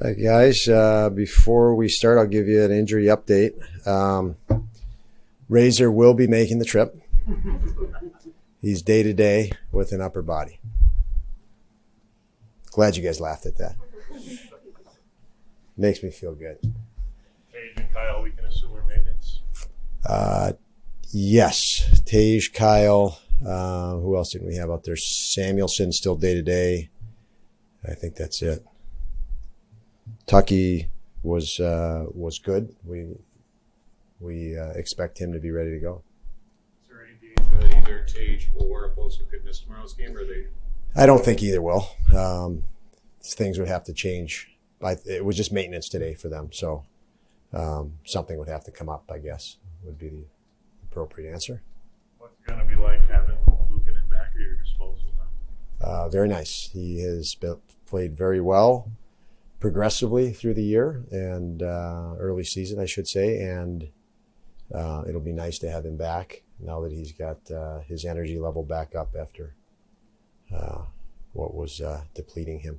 Guys, before we start, I'll give you an injury update. Razor will be making the trip. He's day-to-day with an upper body. Glad you guys laughed at that. Makes me feel good. Tage and Kyle, we can assume are maintenance. Yes. Tage, Kyle. Who else didn't we have out there? Samuelson still day-to-day. I think that's it. Tucky was good. We expect him to be ready to go. Is there any danger that either Tage or Oposo could miss tomorrow's game, or they? I don't think either will. Things would have to change. It was just maintenance today for them, so something would have to come up, I guess, would be the appropriate answer. What's it going to be like having Luukkonen back at your disposal now? Very nice. He has played very well progressively through the year and early season, I should say, and it'll be nice to have him back now that he's got his energy level back up after what was depleting him.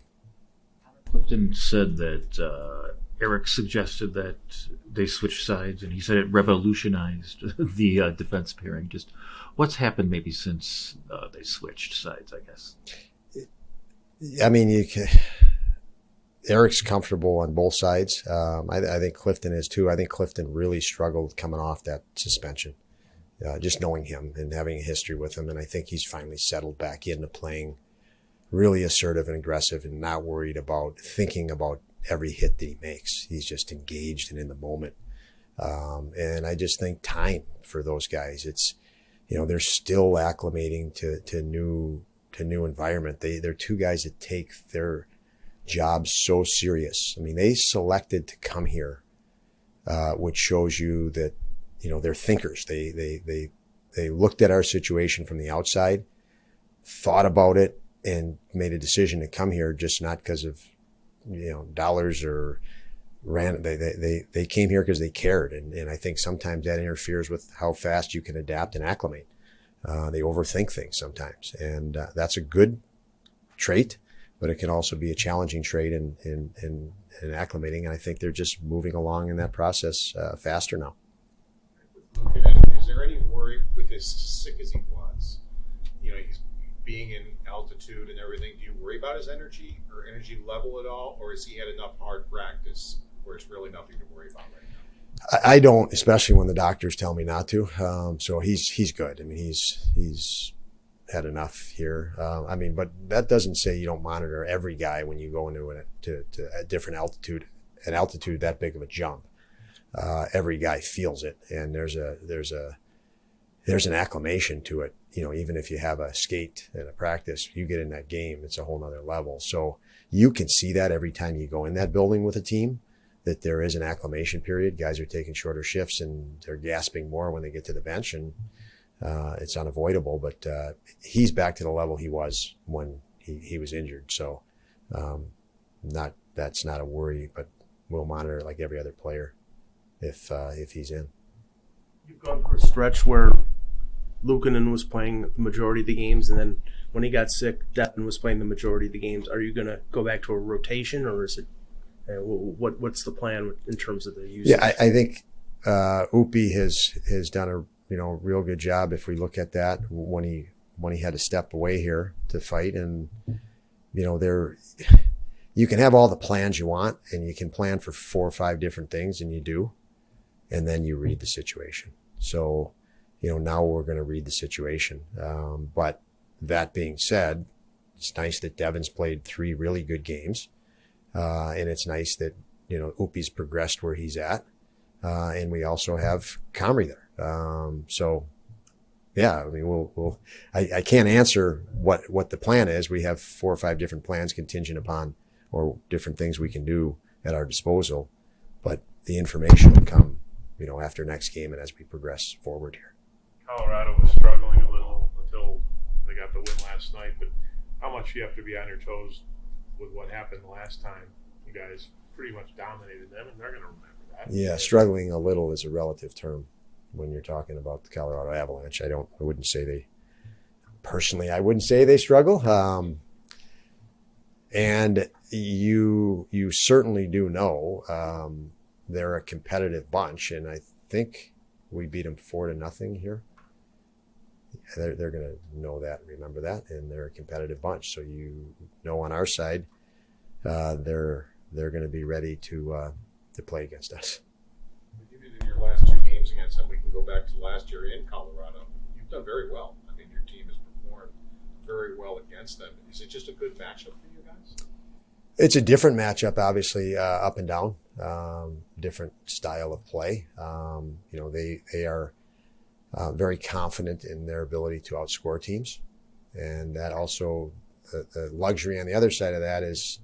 Clifton said that Eric suggested that they switch sides, and he said it revolutionized the defense pairing. Just what's happened maybe since they switched sides, I guess? I mean, Eric's comfortable on both sides. I think Clifton is too. I think Clifton really struggled coming off that suspension, just knowing him and having a history with him. And I think he's finally settled back into playing really assertive and aggressive and not worried about thinking about every hit that he makes. He's just engaged and in the moment. And I just think time for those guys. It's, they're still acclimating to new environment. They're two guys that take their jobs so serious. I mean, they selected to come here, which shows you that, they're thinkers. They looked at our situation from the outside, thought about it, and made a decision to come here, just not because of, dollars or random. They came here because they cared. And I think sometimes that interferes with how fast you can adapt and acclimate. They overthink things sometimes. And that's a good trait, but it can also be a challenging trait in acclimating. And I think they're just moving along in that process faster now. Is there any worry with as sick as he was? He's being in altitude and everything. Do you worry about his energy or energy level at all? Or has he had enough hard practice where it's really nothing to worry about right now? I don't, especially when the doctors tell me not to. So he's good. I mean, he's had enough here. But that doesn't say you don't monitor every guy when you go into a different altitude, an altitude that big of a jump. Every guy feels it, and there's an acclimation to it. Even if you have a skate and a practice, you get in that game, it's a whole nother level. So you can see that every time you go in that building with a team, that there is an acclimation period. Guys are taking shorter shifts and they're gasping more when they get to the bench, and it's unavoidable. But he's back to the level he was when he was injured. So that's not a worry, but we'll monitor it like every other player if he's in. You've gone for a stretch where Luukkonen was playing the majority of the games, and then when he got sick, Devin was playing the majority of the games. Are you going to go back to a rotation, or is it what's the plan in terms of the usage? Yeah, I think Upi has done a real good job. If we look at that when he had to step away here to fight, and you can have all the plans you want, and you can plan for 4 or 5 different things, and you do, and then you read the situation. So now we're going to read the situation. But that being said, it's nice that Devin's played 3 really good games. And it's nice that, Upi's progressed where he's at. And we also have Comrie there. I can't answer what the plan is. We have 4 or 5 different plans contingent upon, or different things we can do at our disposal. But the information will come, after next game and as we progress forward here. Colorado was struggling a little until they got the win last night, but how much do you have to be on your toes with what happened last time? You guys pretty much dominated them, and they're going to remember that. Yeah, struggling a little is a relative term when you're talking about the Colorado Avalanche. I wouldn't say they struggle. And you certainly do know they're a competitive bunch, and I think we beat them 4-0 here. They're going to know that, remember that, and they're a competitive bunch. So on our side, they're going to be ready to play against us. Even in your last 2 games against them, we can go back to last year in Colorado. You've done very well. I mean, your team has performed very well against them. Is it just a good matchup for you guys? It's a different matchup, obviously, up and down, different style of play. They are very confident in their ability to outscore teams. And that also, the luxury on the other side of that is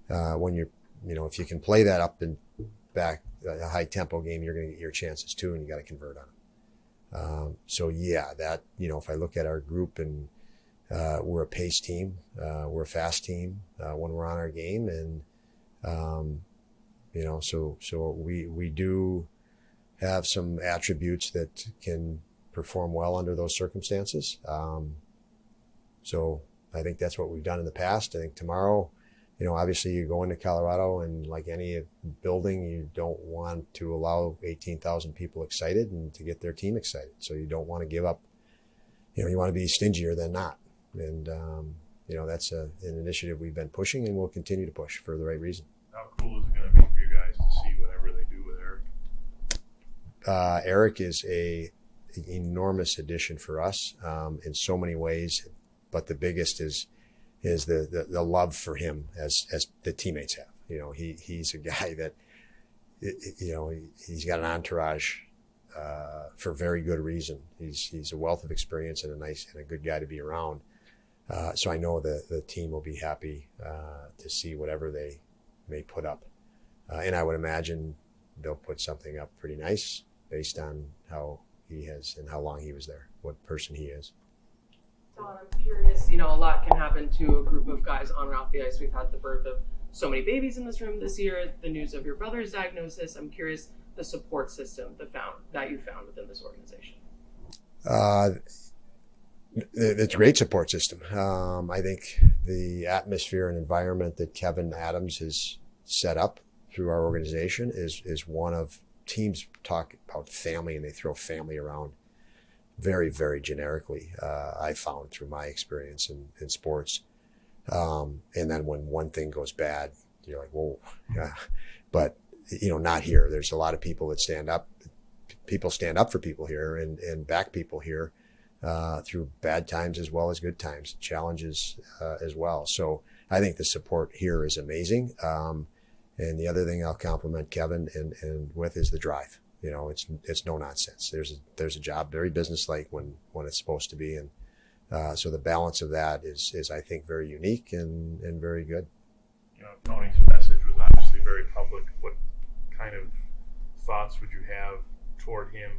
when if you can play that up and back, a high tempo game, you're going to get your chances too, and you got to convert on them. If I look at our group, and we're a pace team, we're a fast team when we're on our game, and so we do have some attributes that can perform well under those circumstances. So I think that's what we've done in the past. I think tomorrow, obviously you go into Colorado, and like any building, you don't want to allow 18,000 people excited and to get their team excited. So you don't want to give up, you want to be stingier than not. And, that's an initiative we've been pushing and will continue to push for the right reason. How cool is it going to be for you guys to see whatever they do with Eric? Eric is an enormous addition for us in so many ways, but the biggest is the love for him as the teammates have. He's a guy that, he's got an entourage for very good reason. He's a wealth of experience and a good guy to be around. So I know the team will be happy to see whatever they may put up. And I would imagine they'll put something up pretty nice based on how he has and how long he was there, what person he is. Don, I'm curious, a lot can happen to a group of guys on and off the ice. We've had the birth of so many babies in this room this year, the news of your brother's diagnosis. I'm curious the support system that you found within this organization. It's a great support system. I think the atmosphere and environment that Kevin Adams has set up through our organization is one of teams talk about family, and they throw family around very, very generically, I found through my experience in sports. And then when one thing goes bad, you're like, whoa. Yeah. But, not here. There's a lot of people that stand up. People stand up for people here and back people here through bad times as well as good times, challenges as well. So I think the support here is amazing. And the other thing I'll compliment Kevin and with is the drive. It's no nonsense. There's a job, very businesslike when it's supposed to be, and so the balance of that is I think very unique and very good. Tony's message was obviously very public. What kind of thoughts would you have toward him,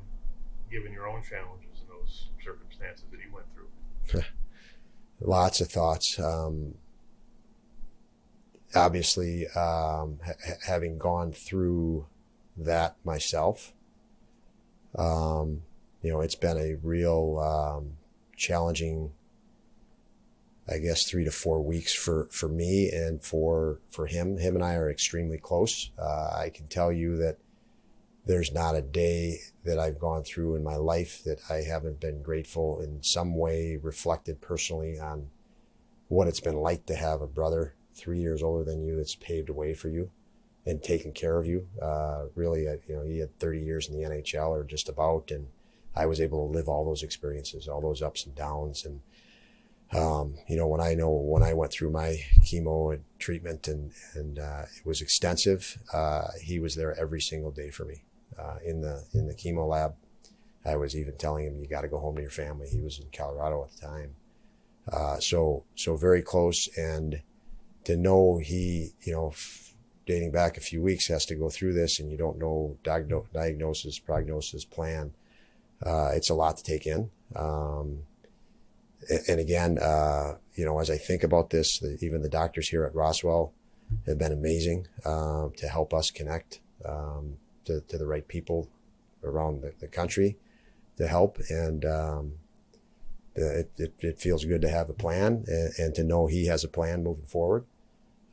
given your own challenges in those circumstances that he went through? Lots of thoughts. Obviously, having gone through that myself, it's been a real challenging, I guess, 3 to 4 weeks for me and for him. Him and I are extremely close. I can tell you that there's not a day that I've gone through in my life that I haven't been grateful in some way, reflected personally on what it's been like to have a brother 3 years older than you that's paved a way for you and taken care of you. Really, he had 30 years in the NHL or just about, and I was able to live all those experiences, all those ups and downs. And, when I went through my chemo and treatment and it was extensive, he was there every single day for me. In the chemo lab, I was even telling him, you got to go home to your family. He was in Colorado at the time. So very close. And to know he, dating back a few weeks, has to go through this and you don't know diagnosis, prognosis, plan. It's a lot to take in. And again, as I think about this, even the doctors here at Roswell have been amazing to help us connect to the right people around the country to help. And it feels good to have a plan and to know he has a plan moving forward.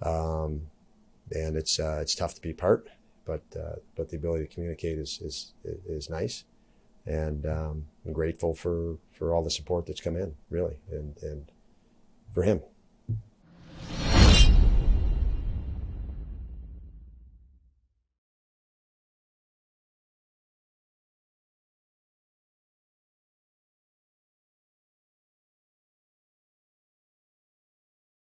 and it's tough to be apart, but the ability to communicate is nice, and I'm grateful for all the support that's come in, really, and for him.